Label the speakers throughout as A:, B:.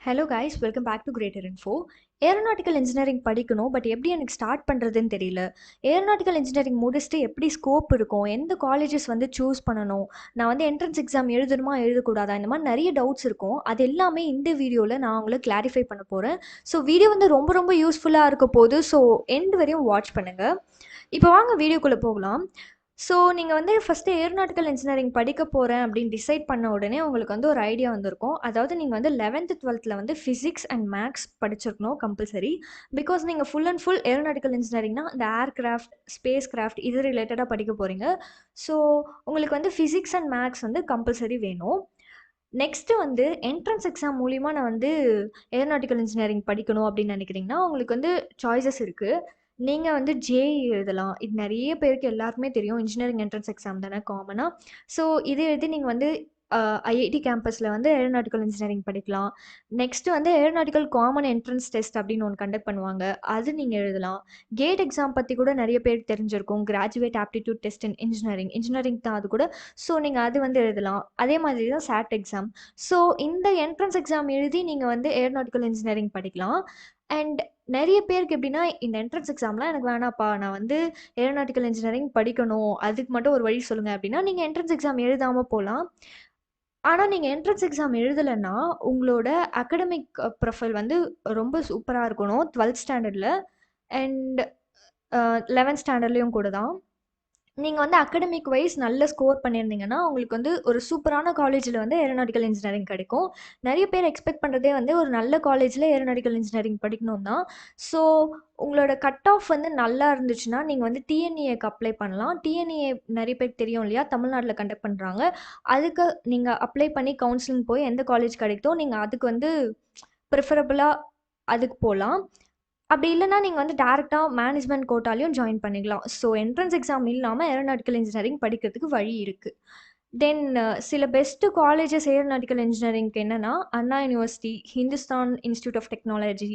A: Hello guys, welcome back to greater info. Aeronautical engineering படிக்கணும், but எப்படி எனக்கு start பண்ணுறதுன்னு தெரியல. ஏரோநாட்டிக்கல் இன்ஜினியரிங் முடிச்சுட்டு எப்படி ஸ்கோப் இருக்கும், எந்த காலேஜஸ் வந்து சூஸ் பண்ணணும், நான் வந்து என்ட்ரன்ஸ் எக்ஸாம் எழுதணுமா எழுதக்கூடாதா, இந்த மாதிரி நிறைய டவுட்ஸ் இருக்கும். அது எல்லாமே இந்த வீடியோவில் நான் உங்களுக்கு கிளாரிஃபை பண்ண போகிறேன். ஸோ வீடியோ வந்து ரொம்ப ரொம்ப யூஸ்ஃபுல்லாக இருக்க போது. ஸோ எண்ட் வரையும் வாட்ச் பண்ணுங்கள். இப்போ வாங்க வீடியோக்குள்ளே போகலாம். ஸோ நீங்கள் வந்து ஃபஸ்ட்டு ஏரோநாட்டிக்கல் இன்ஜினியரிங் படிக்க போகிறேன் அப்படின்னு டிசைட் பண்ண உடனே உங்களுக்கு வந்து ஒரு ஐடியா வந்திருக்கும். அதாவது நீங்கள் வந்து 11th 12th வந்து ஃபிசிக்ஸ் அண்ட் மேக்ஸ் படிச்சிருக்கணும் கம்பல்சரி. பிகாஸ் நீங்கள் ஃபுல் அண்ட் ஃபுல் ஏரோநாட்டிக்கல் இன்ஜினியரிங்னா இந்த ஏர்கிராஃப்ட், ஸ்பேஸ் கிராஃப்ட் இது ரிலேட்டடாக படிக்க போகிறீங்க. ஸோ உங்களுக்கு வந்து ஃபிசிக்ஸ் அண்ட் மேக்ஸ் வந்து கம்பல்சரி வேணும். நெக்ஸ்ட்டு வந்து என்ட்ரன்ஸ் எக்ஸாம் மூலிமா நான் வந்து ஏரோநாட்டிக்கல் இன்ஜினியரிங் படிக்கணும் அப்படின்னு நினைக்கிறீங்கன்னா உங்களுக்கு வந்து சாய்ஸஸ் இருக்குது. நீங்கள் வந்து ஜேஇ எழுதலாம். இது நிறைய பேருக்கு எல்லாருக்குமே தெரியும். இன்ஜினியரிங் என்ட்ரன்ஸ் எக்ஸாம் தானே காமனாக. ஸோ இது எழுதி நீங்கள் வந்து ஐஐடி கேம்பஸில் வந்து ஏரோநாட்டிக்கல் இன்ஜினியரிங் படிக்கலாம். நெக்ஸ்ட்டு வந்து ஏரோநாட்டிக்கல் காமன் என்ட்ரன்ஸ் டெஸ்ட் அப்படின்னு ஒன்று கண்டக்ட் பண்ணுவாங்க. அது நீங்கள் எழுதலாம். கேட் எக்ஸாம் பற்றி கூட நிறைய பேருக்கு தெரிஞ்சிருக்கும். கிராஜுவேட் ஆப்டிடியூட் டெஸ்ட் இன் இன்ஜினியரிங் தான் அது கூட. ஸோ நீங்கள் அது வந்து எழுதலாம். அதே மாதிரி தான் சாட் எக்ஸாம். ஸோ இந்த என்ட்ரன்ஸ் எக்ஸாம் எழுதி நீங்கள் வந்து ஏரோநாட்டிக்கல் இன்ஜினியரிங் படிக்கலாம். அண்ட் நிறைய பேருக்கு எப்படின்னா, இந்த என்ட்ரன்ஸ் எக்ஸாம்லாம் எனக்கு வேணாப்பா, நான் வந்து ஏரோநாட்டிக்கல் இன்ஜினியரிங் படிக்கணும், அதுக்கு மட்டும் ஒரு வழி சொல்லுங்கள் அப்படின்னா, நீங்கள் என்ட்ரன்ஸ் எக்ஸாம் எழுதாமல் போகலாம். ஆனால் நீங்கள் என்ட்ரன்ஸ் எக்ஸாம் எழுதலைன்னா உங்களோட அகடமிக் ப்ரொஃபைல் வந்து ரொம்ப சூப்பராக இருக்கணும் 12th ஸ்டாண்டர்டில் அண்ட் 11th ஸ்டாண்டர்ட்லேயும் கூட தான். நீங்கள் வந்து அகடமிக் வைஸ் நல்ல ஸ்கோர் பண்ணியிருந்தீங்கன்னா உங்களுக்கு வந்து ஒரு சூப்பரான காலேஜில் வந்து ஏரோநாட்டிக்கல் இன்ஜினியரிங் கிடைக்கும். நிறைய பேர் எக்ஸ்பெக்ட் பண்ணுறதே வந்து ஒரு நல்ல காலேஜில் ஏரோநாட்டிக்கல் இன்ஜினியரிங் படிக்கணும் தான். ஸோ உங்களோட கட் ஆஃப் வந்து நல்லா இருந்துச்சுன்னா நீங்கள் வந்து டிஎன்இஏக்கு அப்ளை பண்ணலாம். டிஎன்இஏ நிறைய பேருக்கு தெரியும் இல்லையா, தமிழ்நாட்டில் கண்டக்ட் பண்ணுறாங்க. அதுக்கு நீங்கள் அப்ளை பண்ணி கவுன்சிலிங் போய் எந்த காலேஜ் கிடைக்குதோ நீங்கள் அதுக்கு வந்து ப்ரிஃபரபுளாக அதுக்கு போகலாம். அப்படி இல்லைனா நீங்கள் வந்து டேரெக்டாக மேனேஜ்மெண்ட் கோட்டாலையும் ஜாயின் பண்ணிக்கலாம். ஸோ என்ட்ரன்ஸ் எக்ஸாம் இல்லாமல் ஏரோநாட்டிக்கல் இன்ஜினியரிங் படிக்கிறதுக்கு வழி இருக்குது. தென் சில பெஸ்ட்டு காலேஜஸ் ஏரோநாட்டிக்கல் இன்ஜினியரிங்க்கு என்னென்னா, Anna university, Hindustan institute of technology,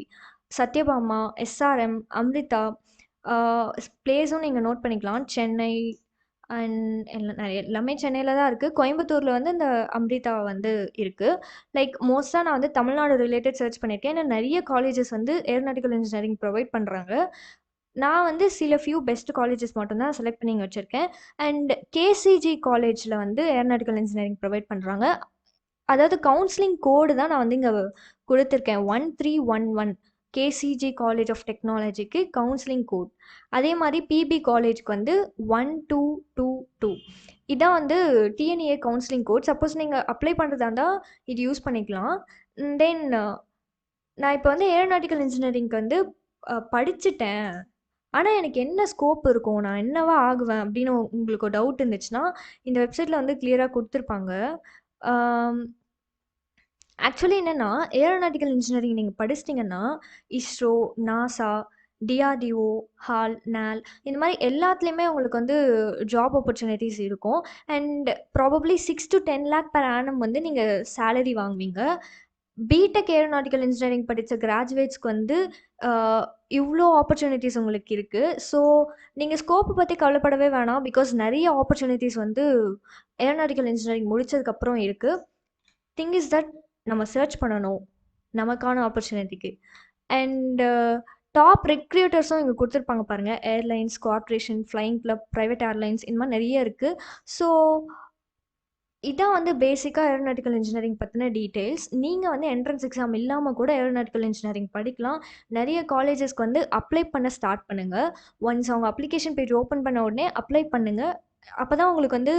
A: Sathyabama, SRM, Amrita. பிளேஸும் நீங்கள் நோட் பண்ணிக்கலாம். சென்னை அண்ட் எல்லாமே சென்னையில் தான் இருக்குது. கோயம்புத்தூரில் வந்து இந்த அம்ரிதா வந்து இருக்குது. லைக் மோஸ்ட்டாக நான் வந்து தமிழ்நாடு ரிலேட்டட் சர்ச் பண்ணியிருக்கேன். ஏன்னா நிறைய காலேஜஸ் வந்து ஏரோநாட்டிக்கல் இன்ஜினியரிங் ப்ரொவைட் பண்ணுறாங்க. நான் வந்து சில ஃபியூ பெஸ்ட் காலேஜஸ் மட்டும்தான் செலக்ட் பண்ணி இங்கே வச்சுருக்கேன். அண்ட் கேசிஜி காலேஜில் வந்து ஏரோநாட்டிக்கல் இன்ஜினியரிங் ப்ரொவைட் பண்ணுறாங்க. அதாவது கவுன்சிலிங் கோடு தான் நான் வந்து இங்கே கொடுத்துருக்கேன், 1311 கேசிஜி காலேஜ் ஆஃப் டெக்னாலஜிக்கு கவுன்சிலிங் கோட். அதே மாதிரி பிபி காலேஜ்க்கு வந்து 1222 இதான் வந்து டிஎன்ஏ கவுன்சிலிங் கோட். சப்போஸ் நீங்கள் அப்ளை பண்ணுறதா இருந்தால் இது யூஸ் பண்ணிக்கலாம். தென் நான் இப்போ வந்து ஏரோநாட்டிக்கல் இன்ஜினியரிங்க்கு வந்து படிச்சுட்டேன், ஆனால் எனக்கு என்ன ஸ்கோப் இருக்கும், நான் என்னவா ஆகுவேன் அப்படின்னு உங்களுக்கு ஒரு டவுட் இருந்துச்சுன்னா இந்த வெப்சைட்டில் வந்து கிளியராக கொடுத்துருப்பாங்க. ஆக்சுவலி என்னென்னா, ஏரோநாட்டிக்கல் இன்ஜினியரிங் நீங்கள் படிச்சிட்டிங்கன்னா இஸ்ரோ, நாசா, டிஆர்டிஓ, ஹால், நால் இந்த மாதிரி எல்லாத்துலேயுமே உங்களுக்கு வந்து ஜாப் ஆப்பர்ச்சுனிட்டிஸ் இருக்கும். And probably 6 to 10 lakh per annum வந்து நீங்கள் சேலரி வாங்குவீங்க. பிடெக் ஏரோநாட்டிக்கல் இன்ஜினியரிங் படித்த கிராஜுவேட்ஸ்க்கு வந்து இவ்வளோ ஆப்பர்ச்சுனிட்டிஸ் உங்களுக்கு இருக்குது. ஸோ நீங்கள் ஸ்கோப்பை பற்றி கவலைப்படவே வேணாம். பிகாஸ் நிறைய ஆப்பர்ச்சுனிட்டிஸ் வந்து ஏரோநாட்டிக்கல் இன்ஜினியரிங் முடித்ததுக்கப்புறம் இருக்குது. திங் இஸ் தட் நம்ம சர்ச் பண்ணணும் நமக்கான ஆப்பர்ச்சுனிட்டிக்கு. அண்ட் டாப் ரெக்ரூட்டர்ஸும் இங்கே கொடுத்துருப்பாங்க பாருங்கள். Airlines, corporation, flying club, private airlines இந்த மாதிரி நிறைய இருக்குது. ஸோ இதான் வந்து பேசிக்காக ஏரோநாட்டிக்கல் இன்ஜினியரிங் பற்றின டீட்டெயில்ஸ். நீங்கள் வந்து என்ட்ரன்ஸ் எக்ஸாம் இல்லாமல் கூட ஏரோநாட்டிக்கல் இன்ஜினியரிங் படிக்கலாம். நிறைய காலேஜஸ்க்கு வந்து அப்ளை பண்ண ஸ்டார்ட் பண்ணுங்கள். ஒன்ஸ் அவங்க அப்ளிகேஷன் பேஜ் ஓப்பன் பண்ண உடனே அப்ளை பண்ணுங்கள். அப்போ தான் உங்களுக்கு வந்து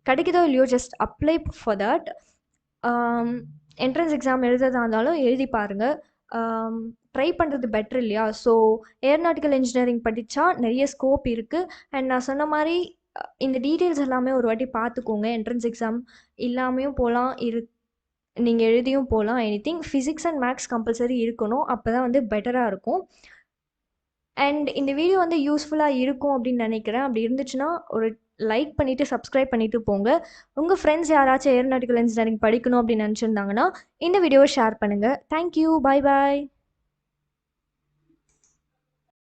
A: கிடைக்குதோ இல்லையோ, just apply for that. Entrance exam எழுதுறதா இருந்தாலும் எழுதி பாருங்கள். ட்ரை பண்ணுறது பெட்ரு இல்லையா? ஸோ ஏரோநாட்டிக்கல் இன்ஜினியரிங் படித்தா நிறைய ஸ்கோப் இருக்குது. அண்ட் நான் சொன்ன மாதிரி இந்த டீட்டெயில்ஸ் எல்லாமே ஒரு வாட்டி பார்த்துக்கோங்க. என்ட்ரன்ஸ் எக்ஸாம் இல்லாமையும் போகலாம், நீங்கள் எழுதியும் போகலாம். Anything physics and maths compulsory இருக்கணும். அப்போ தான் வந்து பெட்டராக இருக்கும். அண்ட் இந்த வீடியோ வந்து யூஸ்ஃபுல்லாக இருக்கும் அப்படின்னு நினைக்கிறேன். அப்படி இருந்துச்சுன்னா ஒரு லைக் பண்ணிவிட்டு சப்ஸ்கிரைப் பண்ணிவிட்டு போங்க. உங்கள் ஃப்ரெண்ட்ஸ் யாராச்சும் ஏரோநாட்டிக்கல் இன்ஜினியரிங் படிக்கணும் அப்படின்னு நினச்சிருந்தாங்கன்னா இந்த வீடியோவை ஷேர் பண்ணுங்கள். Thank you, bye bye.